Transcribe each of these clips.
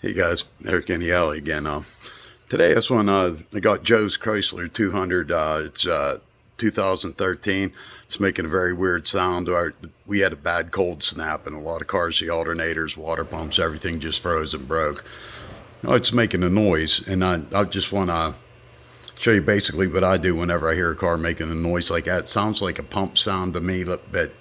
Hey guys, Eric and Alley again. Today this one I got Joe's Chrysler 200. It's 2013. It's making a very weird sound. We had a bad cold snap in a lot of cars. The alternators, water pumps, everything just froze and broke. It's making a noise, and I just want to show you basically what I do whenever I hear a car making a noise like that. It sounds like a pump sound to me, but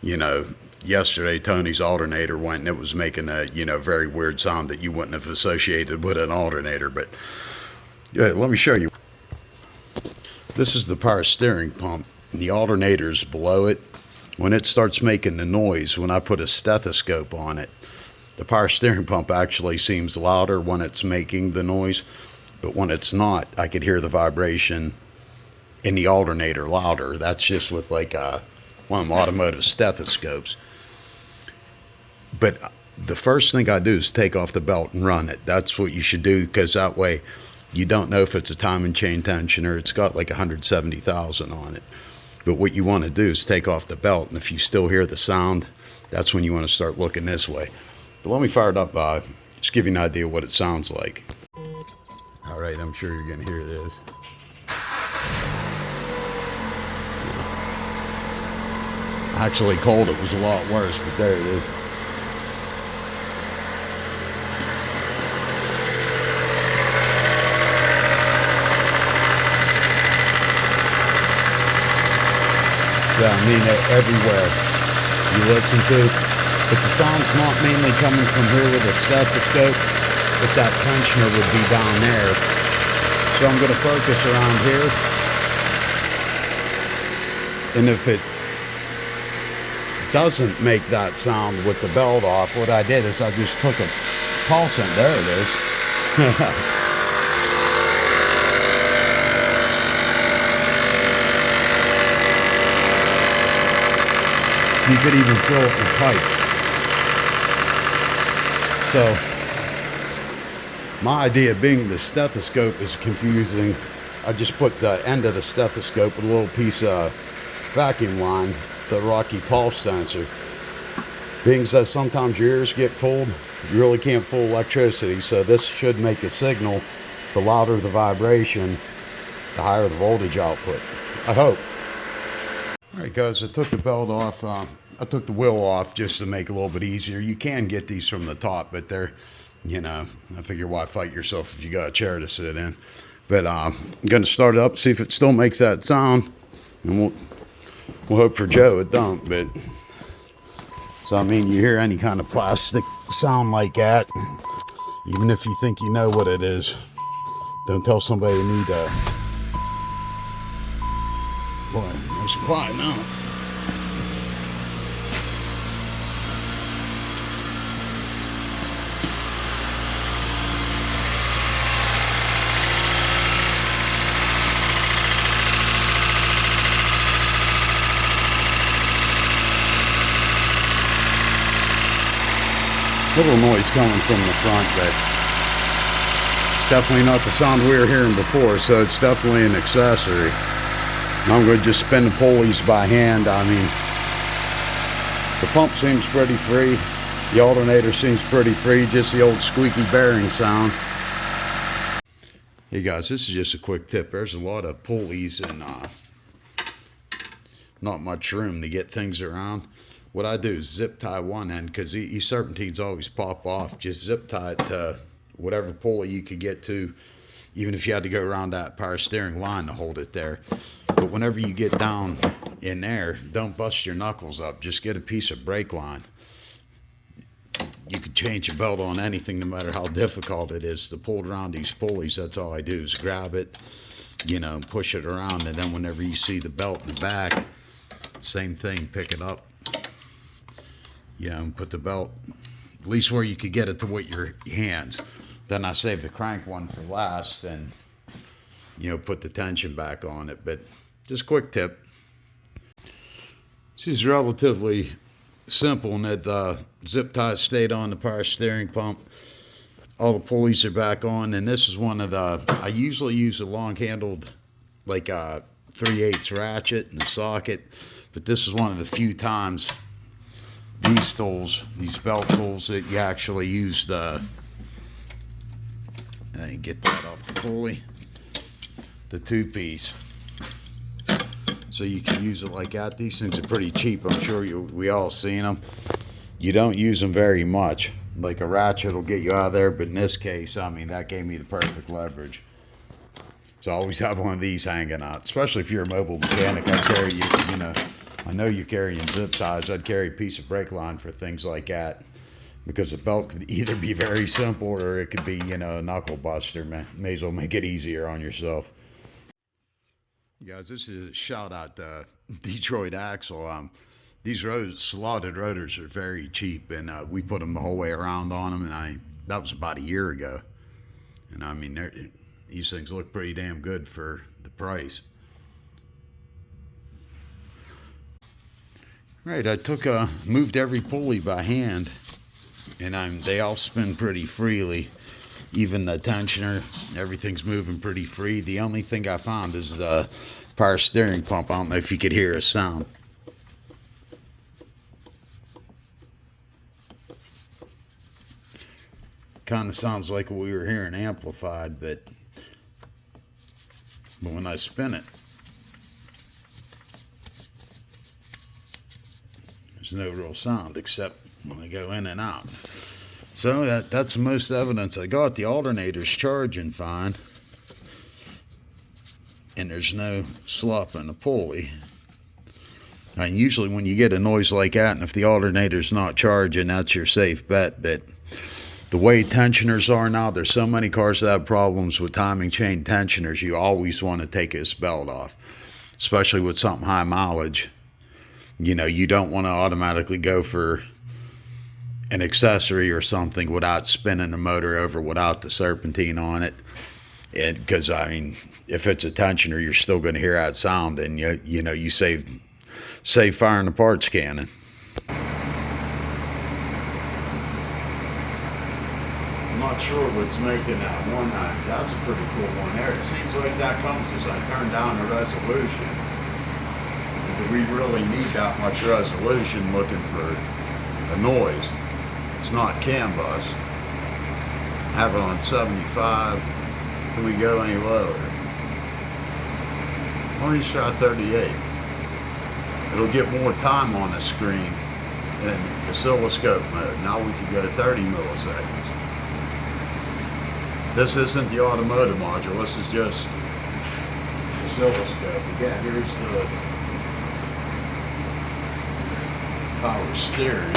you know, yesterday Tony's alternator went and it was making a very weird sound that you wouldn't have associated with an alternator. But yeah, let me show you. This is the power steering pump. The alternator's below it. When it starts making the noise, when I put a stethoscope on it, the power steering pump actually seems louder when it's making the noise, but when it's not, I could hear the vibration in the alternator louder. That's just with like one of them automotive stethoscopes. But the first thing I do is take off the belt and run it. That's what you should do, because that way you don't know if it's a timing chain tensioner. It's got like 170,000 on it. But what you want to do is take off the belt, and if you still hear the sound, that's when you want to start looking this way. But let me fire it up, just give you an idea what it sounds like. All right, I'm sure you're going to hear this. Actually cold, it was a lot worse, but there it is. Yeah, I mean everywhere you listen to, but the sound's not mainly coming from here with a stethoscope, but that tensioner would be down there. So I'm going to focus around here, and if it doesn't make that sound with the belt off, what I did is I just took a pulse and there it is. You could even feel it in the pipe. So my idea being the stethoscope is confusing. I just put the end of the stethoscope with a little piece of vacuum line, the Rocky pulse sensor. Being so sometimes your ears get fooled, you really can't fool electricity, so this should make a signal. The louder the vibration, the higher the voltage output, I hope. Alright guys, I took the belt off, I took the wheel off just to make it a little bit easier. You can get these from the top, but they're, I figure why fight yourself if you got a chair to sit in. But I'm going to start it up, see if it still makes that sound, and we'll hope for Joe it don't. But so I mean, you hear any kind of plastic sound like that, even if you think you know what it is, don't tell somebody you need to. Boy, there's quiet now. Little noise coming from the front, but it's definitely not the sound we were hearing before, so it's definitely an accessory. I'm going to just spin the pulleys by hand. I mean, the pump seems pretty free. The alternator seems pretty free, just the old squeaky bearing sound. Hey guys, this is just a quick tip. There's a lot of pulleys and not much room to get things around. What I do is zip tie one end, because these serpentines always pop off. Just zip tie it to whatever pulley you could get to, even if you had to go around that power steering line to hold it there. But whenever you get down in there, don't bust your knuckles up. Just get a piece of brake line. You can change your belt on anything, no matter how difficult it is to pull around these pulleys. That's all I do is grab it, push it around, and then whenever you see the belt in the back, same thing, pick it up. And put the belt at least where you could get it to with your hands. Then I save the crank one for last and put the tension back on it. But just quick tip, this is relatively simple in that the zip tie stayed on the power steering pump. All the pulleys are back on, and this is one of the, I usually use a long handled like a 3/8 ratchet in the socket, but this is one of the few times these tools, these belt tools, that you actually use the And get that off the pulley. The 2-piece. So you can use it like that. These things are pretty cheap. I'm sure we all seen them. You don't use them very much. Like a ratchet will get you out of there, but in this case, I mean, that gave me the perfect leverage. So I always have one of these hanging out, especially if you're a mobile mechanic. I carry, you know, I know you're carrying zip ties. I'd carry a piece of brake line for things like that, because the belt could either be very simple or it could be, you know, a knuckle buster. May as well make it easier on yourself. Guys, this is a shout out to Detroit Axle. These slotted rotors are very cheap, and we put them the whole way around on them, and that was about a year ago. And I mean, these things look pretty damn good for the price. Right, I moved every pulley by hand, and they all spin pretty freely. Even the tensioner, everything's moving pretty free. The only thing I found is the power steering pump. I don't know if you could hear a sound. Kind of sounds like what we were hearing amplified, but when I spin it, there's no real sound except when I go in and out. So that's the most evidence I got. The alternator's charging fine, and there's no slop in the pulley. And usually when you get a noise like that, and if the alternator's not charging, that's your safe bet. But the way tensioners are now, there's so many cars that have problems with timing chain tensioners. You always want to take this belt off, especially with something high mileage. You know, you don't want to automatically go for an accessory or something without spinning the motor over without the serpentine on it. And because I mean, if it's a tensioner, you're still going to hear that sound, and you know you save firing the parts cannon. I'm not sure what's making that one. That's a pretty cool one there. It seems like that comes as I turn down the resolution. Do we really need that much resolution looking for a noise? It's not CAN bus. Have it on 75. Can we go any lower? Why don't you try 38? It'll get more time on the screen in oscilloscope mode. Now we can go 30 milliseconds. This isn't the automotive module. This is just oscilloscope. Again, here's the power steering.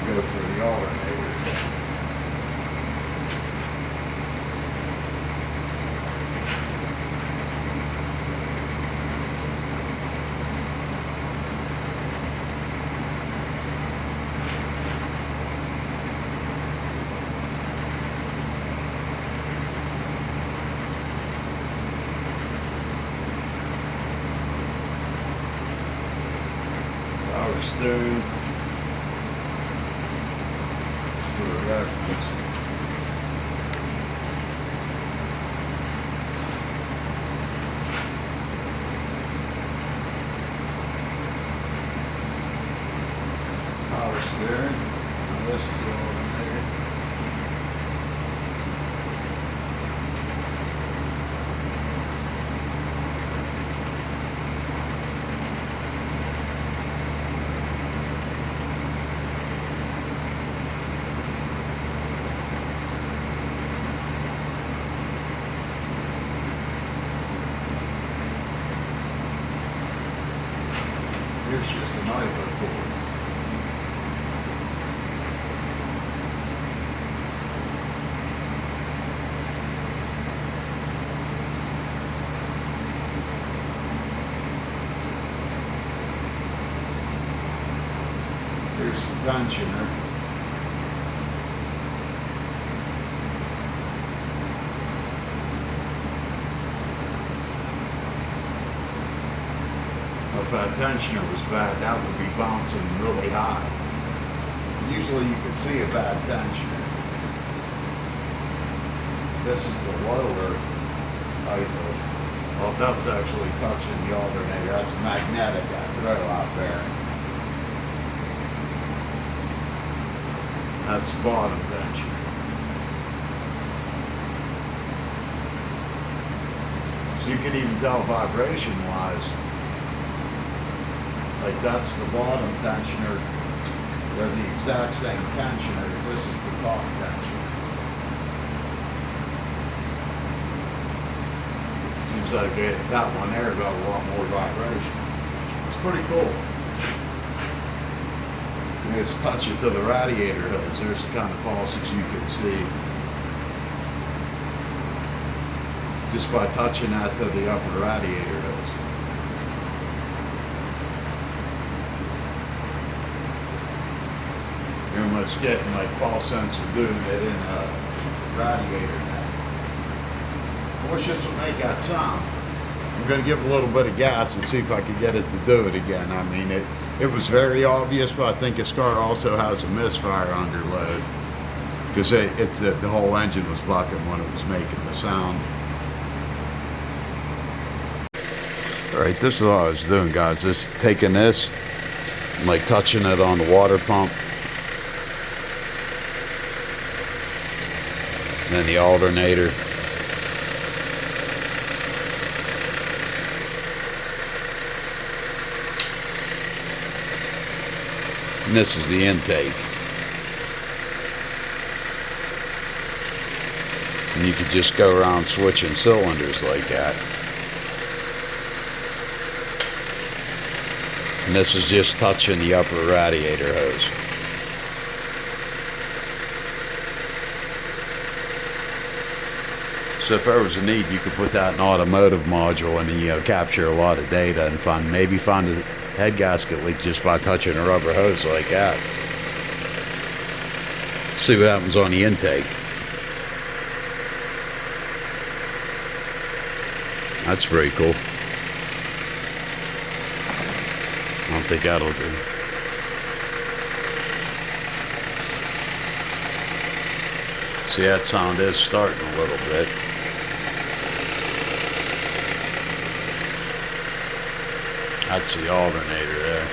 Go for the alternator. Power steering. Reference. Power steering. Now this is the alternator. Here's just an idler cord. Here's the tensioner. if a tensioner was bad, that would be bouncing really high. Usually you can see a bad tensioner. This is the lower idle. Well, that was actually touching the alternator. That's magnetic, that throw out there. That's the bottom tensioner. So you can even tell vibration-wise, like that's the bottom tensioner. They're the exact same tensioner. This is the top tensioner. Seems like that one there got a lot more vibration. It's pretty cool. You just touch it to the radiator hose. There's the kind of pulses you can see. Just by touching that to the upper radiator hose. You're almost getting like pulse sensor doing it in a radiator now. I wish this would make that sound. I'm going to give a little bit of gas and see if I can get it to do it again. I mean, it was very obvious, but I think this car also has a misfire under load because the whole engine was bucking when it was making the sound. Alright, this is what I was doing, guys. Just taking this and like touching it on the water pump. And then the alternator. And this is the intake. And you could just go around switching cylinders like that. And this is just touching the upper radiator hose. So if there was a need, you could put that in automotive module and capture a lot of data and maybe find a head gasket leak just by touching a rubber hose like that. See what happens on the intake. That's pretty cool. I don't think that'll do. See, that sound is starting a little bit. That's the alternator there.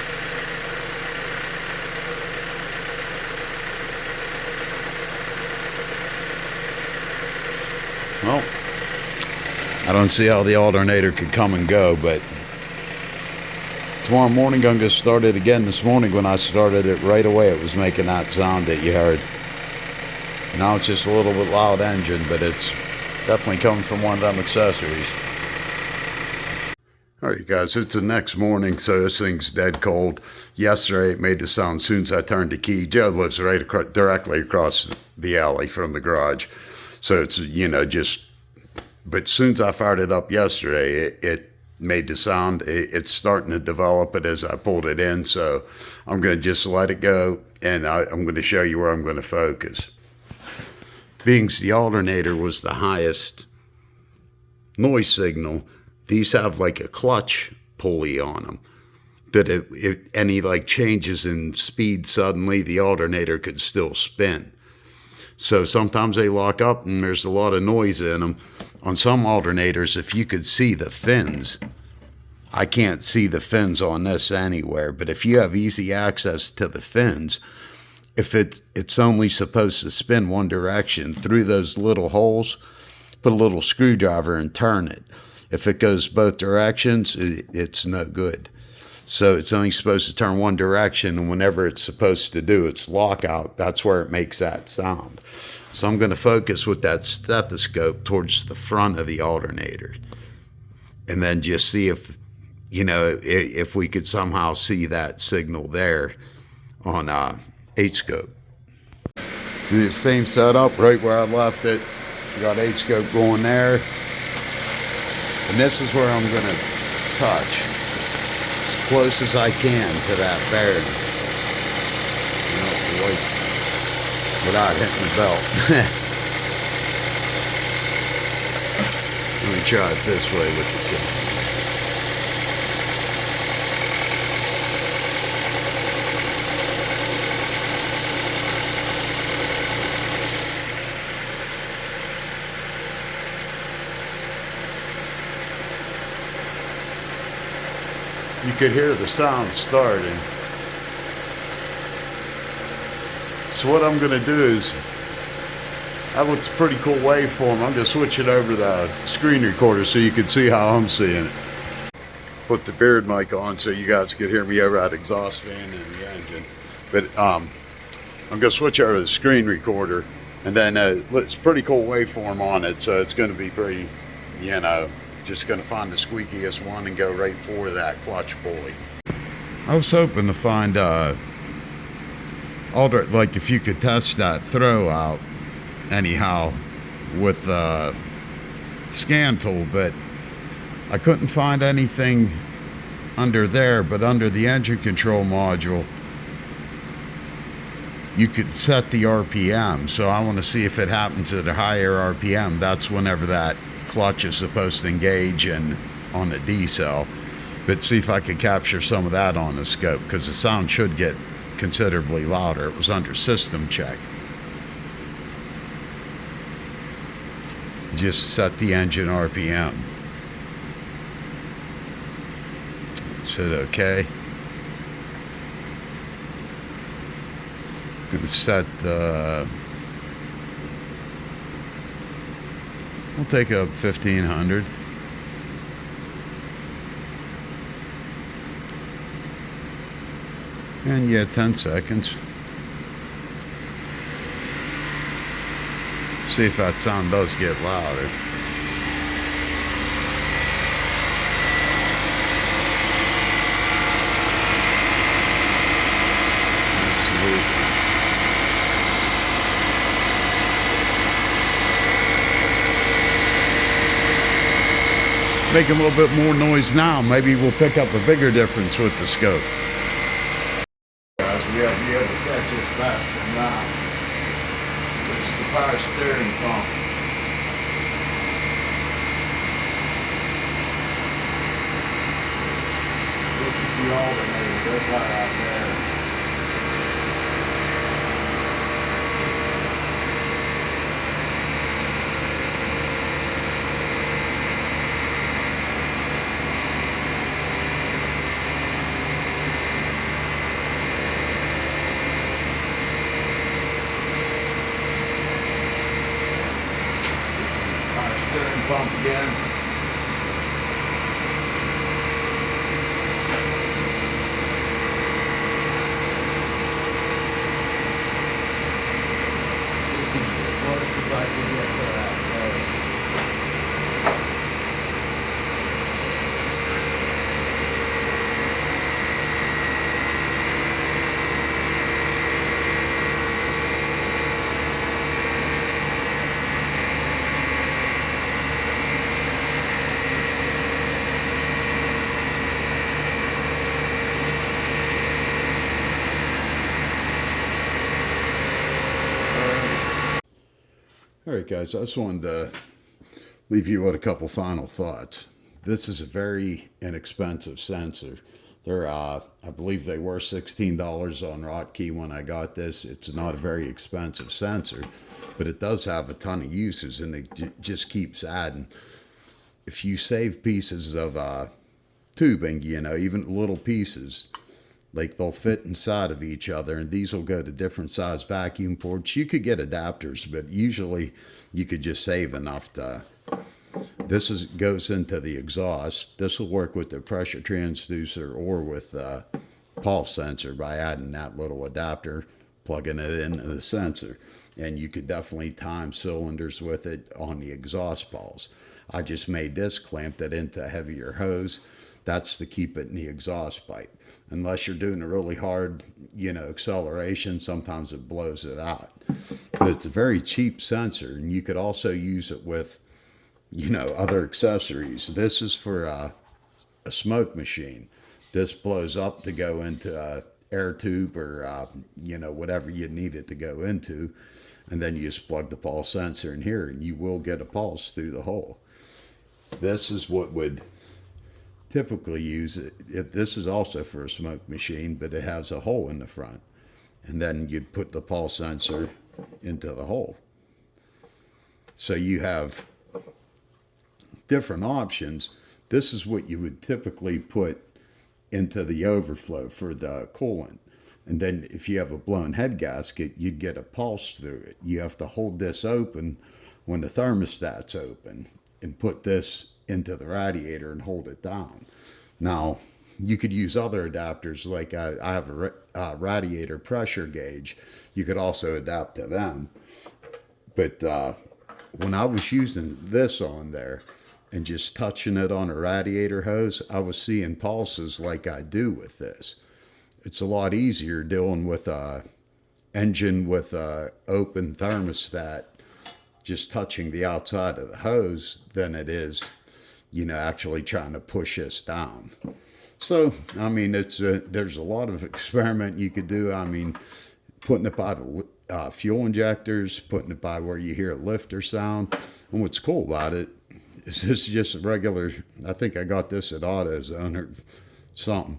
Well, I don't see how the alternator could come and go, but tomorrow morning I'm going to start it again. This morning when I started it right away, it was making that sound that you heard. Now it's just a little bit loud engine, but it's definitely coming from one of them accessories. Alright guys, it's the next morning, so this thing's dead cold. Yesterday it made the sound as soon as I turned the key. Joe lives right directly across the alley from the garage. So it's, but as soon as I fired it up yesterday, it made the sound. It's starting to develop it as I pulled it in, so I'm going to just let it go, and I'm going to show you where I'm going to focus. Being the alternator was the highest noise signal, these have like a clutch pulley on them that if any like changes in speed suddenly, the alternator could still spin. So sometimes they lock up and there's a lot of noise in them. On some alternators, if you could see the fins, I can't see the fins on this anywhere, but if you have easy access to the fins, if it's only supposed to spin one direction, through those little holes, put a little screwdriver and turn it. If it goes both directions, it's no good. So it's only supposed to turn one direction, and whenever it's supposed to do its lockout, that's where it makes that sound. So I'm going to focus with that stethoscope towards the front of the alternator, and then just see if, if we could somehow see that signal there on Hscope. See the same setup right where I left it. We got Hscope going there. And this is where I'm going to touch as close as I can to that bearing. Without hitting the belt. Let me try it this way with the camera. you could hear the sound starting. So what I'm going to do is, that looks a pretty cool waveform. I'm going to switch it over to the screen recorder so you can see how I'm seeing it. Put the beard mic on so you guys could hear me over that exhaust fan and the engine. But I'm going to switch over to the screen recorder, and then it's a pretty cool waveform on it, so it's going to be pretty, you know, just going to find the squeakiest one and go right for that clutch pulley. I was hoping to find like if you could test that throw out anyhow with the scan tool, but I couldn't find anything under there. But under the engine control module, you could set the RPM. So I want to see if it happens at a higher RPM. That's whenever that clutch is supposed to engage and on the D cell. But see if I could capture some of that on the scope, because the sound should get considerably louder. It was under system check. Just set the engine RPM. Hit OK. I'm going to set we'll take up 1500. And yeah, 10 seconds. See if that sound does get louder. Absolutely. Making a little bit more noise now. Maybe we'll pick up a bigger difference with the scope. We have to be able to catch this fast and now. This is the power steering pump. This is the alternator. They're right out there. Pump again. This is as close as I can get to that. All right, guys, I just wanted to leave you with a couple final thoughts. This is a very inexpensive sensor. They're, I believe they were $16 on Rotkey when I got this. It's not a very expensive sensor, but it does have a ton of uses, and it just keeps adding. If you save pieces of tubing, you know, even little pieces, like they'll fit inside of each other, and these will go to different size vacuum ports. You could get adapters, but usually you could just save enough to. This goes into the exhaust. This will work with the pressure transducer or with pulse sensor by adding that little adapter, plugging it into the sensor. And you could definitely time cylinders with it on the exhaust balls. I just made this, clamped it into a heavier hose. That's to keep it in the exhaust pipe. Unless you're doing a really hard, you know, acceleration, sometimes it blows it out. But it's a very cheap sensor, and you could also use it with, you know, other accessories. This is for a smoke machine. This blows up to go into a air tube or, you know, whatever you need it to go into. And then you just plug the pulse sensor in here, and you will get a pulse through the hole. This is what would typically use it. This is also for a smoke machine, but it has a hole in the front. And then you'd put the pulse sensor into the hole. So you have different options. This is what you would typically put into the overflow for the coolant. And then if you have a blown head gasket, you'd get a pulse through it. You have to hold this open when the thermostat's open and put this into the radiator and hold it down. Now, you could use other adapters, like I have a radiator pressure gauge. You could also adapt to them. But when I was using this on there and just touching it on a radiator hose, I was seeing pulses like I do with this. It's a lot easier dealing with a engine with a open thermostat, just touching the outside of the hose, than it is, actually trying to push this down. So, I mean, there's a lot of experiment you could do. I mean, putting it by the fuel injectors, putting it by where you hear a lifter sound. And what's cool about it is this is just a regular, I think I got this at AutoZone or something,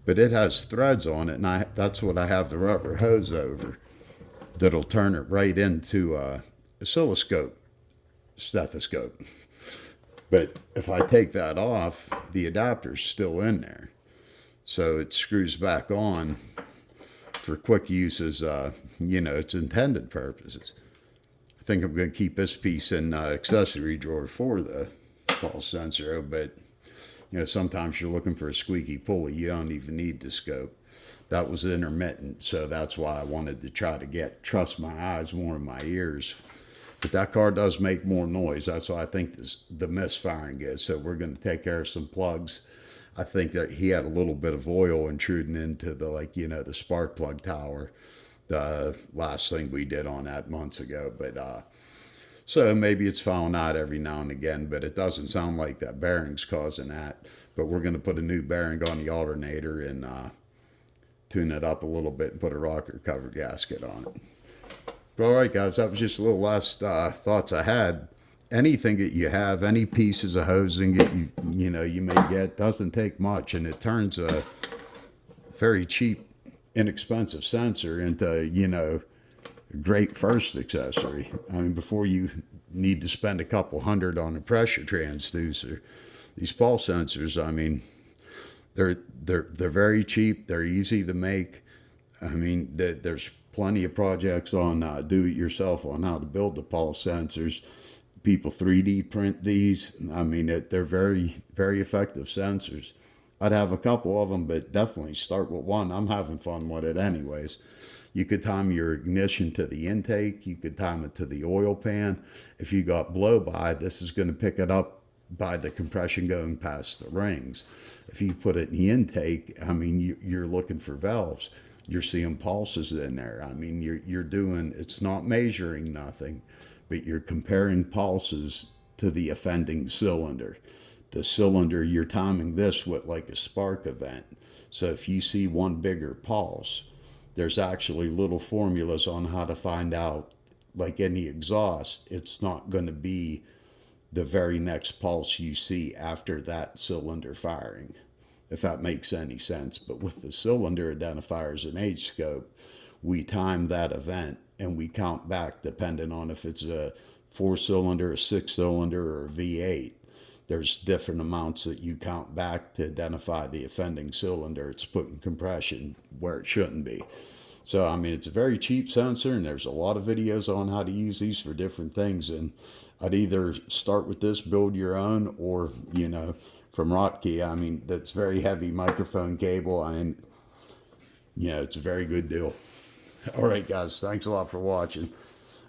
but it has threads on it, and that's what I have the rubber hose over, that'll turn it right into a oscilloscope, stethoscope. But if I take that off, the adapter's still in there. So it screws back on for quick use as, its intended purposes. I think I'm going to keep this piece in accessory drawer for the pulse sensor, but sometimes you're looking for a squeaky pulley. You don't even need the scope. That was intermittent, so that's why I wanted to try to trust my eyes more than my ears. But that car does make more noise. That's why I think the misfiring is. So we're going to take care of some plugs. I think that he had a little bit of oil intruding into the spark plug tower, the last thing we did on that months ago. But so maybe it's falling out every now and again, but it doesn't sound like that bearing's causing that. But we're going to put a new bearing on the alternator and tune it up a little bit and put a rocker cover gasket on it. But all right, guys, that was just a little last thoughts I had. Anything that you have, any pieces of hosing that you may get, doesn't take much, and it turns a very cheap, inexpensive sensor into a great first accessory. I mean, before you need to spend a couple $100 on a pressure transducer, these pulse sensors, I mean, they're very cheap. They're easy to make. I mean, there's plenty of projects on do-it-yourself on how to build the pulse sensors. People 3D print these. I mean, they're very, very effective sensors. I'd have a couple of them, but definitely start with one. I'm having fun with it anyways. You could time your ignition to the intake. You could time it to the oil pan. If you got blow-by, this is going to pick it up by the compression going past the rings. If you put it in the intake, I mean, you're looking for valves. You're seeing pulses in there. I mean, you're doing, it's not measuring nothing, but you're comparing pulses to the offending cylinder. The cylinder, you're timing this with like a spark event. So if you see one bigger pulse, there's actually little formulas on how to find out, like in the exhaust, it's not going to be the very next pulse you see after that cylinder firing, if that makes any sense. But with the cylinder identifiers in Hscope, we time that event and we count back depending on if it's a 4-cylinder, a 6-cylinder, or a V8. There's different amounts that you count back to identify the offending cylinder. It's putting compression where it shouldn't be. So, I mean, it's a very cheap sensor, and there's a lot of videos on how to use these for different things. And I'd either start with this, build your own, or, from Rotke. I mean, that's very heavy microphone cable, and, it's a very good deal. All right, guys, thanks a lot for watching.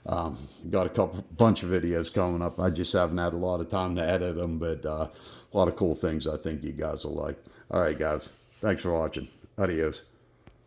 Got a bunch of videos coming up. I just haven't had a lot of time to edit them, but a lot of cool things I think you guys will like. All right, guys, thanks for watching. Adios.